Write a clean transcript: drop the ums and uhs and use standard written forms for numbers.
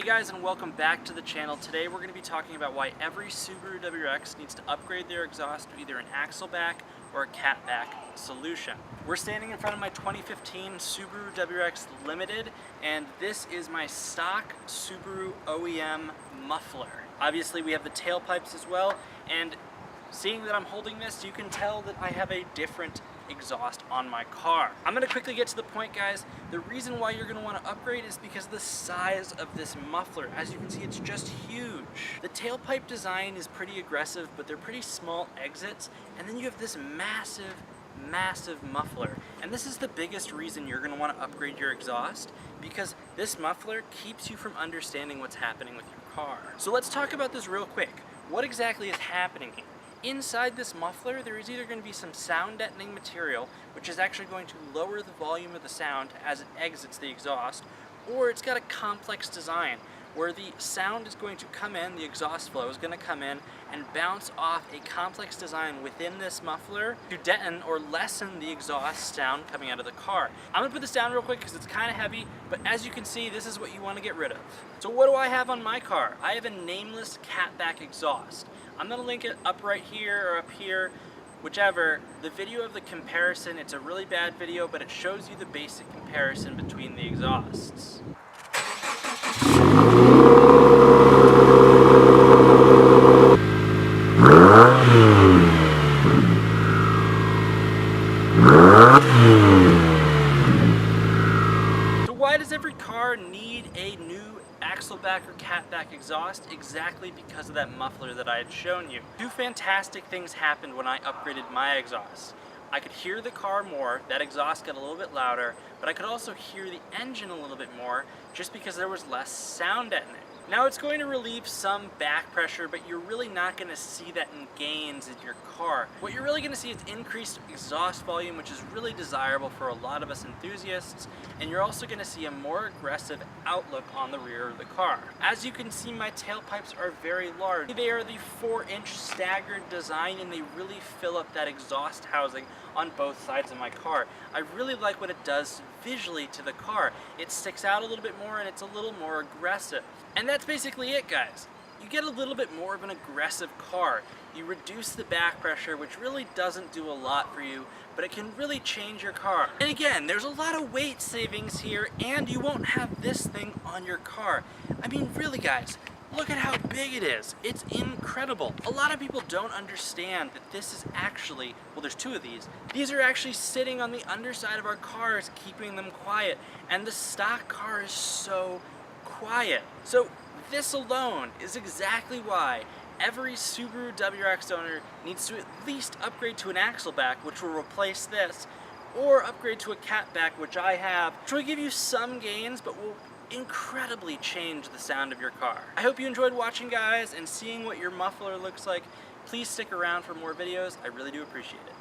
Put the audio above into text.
guys, and welcome back to the channel. Today we're going to be talking about why every Subaru WRX needs to upgrade their exhaust to either an axleback or a catback solution. We're standing in front of my 2015 Subaru WRX Limited, and this is my stock Subaru OEM muffler. Obviously we have the tailpipes as well, and seeing that I'm holding this, you can tell that I have a different exhaust on my car. I'm going to quickly get to the point, guys. The reason why you're going to want to upgrade is because of the size of this muffler. As you can see, it's just huge. The tailpipe design is pretty aggressive, but they're pretty small exits, and then you have this massive muffler. And this is the biggest reason you're going to want to upgrade your exhaust, because this muffler keeps you from understanding what's happening with your car. So let's talk about this real quick. What exactly is happening here? Inside this muffler, there is either going to be some sound deadening material, which is actually going to lower the volume of the sound as it exits the exhaust, or it's got a complex design where the sound is going to come in, the exhaust flow is going to come in and bounce off a complex design within this muffler to deaden or lessen the exhaust sound coming out of the car. I'm going to put this down real quick because it's kind of heavy, but as you can see, this is what you want to get rid of. So what do I have on my car? I have a Nameless catback exhaust. I'm going to link it up right here or up here, whichever. The video of the comparison, it's a really bad video, but it shows you the basic comparison between the exhausts. So why does every car need a new axleback or catback exhaust? Exactly because of that muffler that I had shown you. Two fantastic things happened when I upgraded my exhaust. I could hear the car more, that exhaust got a little bit louder, but I could also hear the engine a little bit more just because there was less sound deadening. Now it's going to relieve some back pressure, but you're really not going to see that in gains in your car. What you're really going to see is increased exhaust volume, which is really desirable for a lot of us enthusiasts, and you're also going to see a more aggressive outlook on the rear of the car. As you can see, my tailpipes are very large. They are the 4-inch staggered design, and they really fill up that exhaust housing on both sides of my car. I really like what it does visually to the car. It sticks out a little bit more and it's a little more aggressive. And that's basically it, guys. You get a little bit more of an aggressive car. You reduce the back pressure, which really doesn't do a lot for you, but it can really change your car. And again, there's a lot of weight savings here, and you won't have this thing on your car. I mean, really, guys, look at how big it is. It's incredible. A lot of people don't understand that this is actually, well, there's two of these. These are actually sitting on the underside of our cars, keeping them quiet. And the stock car is so quiet. So this alone is exactly why every Subaru WRX owner needs to at least upgrade to an axleback, which will replace this, or upgrade to a catback, which I have, which will give you some gains, but will incredibly change the sound of your car. I hope you enjoyed watching, guys, and seeing what your muffler looks like. Please stick around for more videos. I really do appreciate it.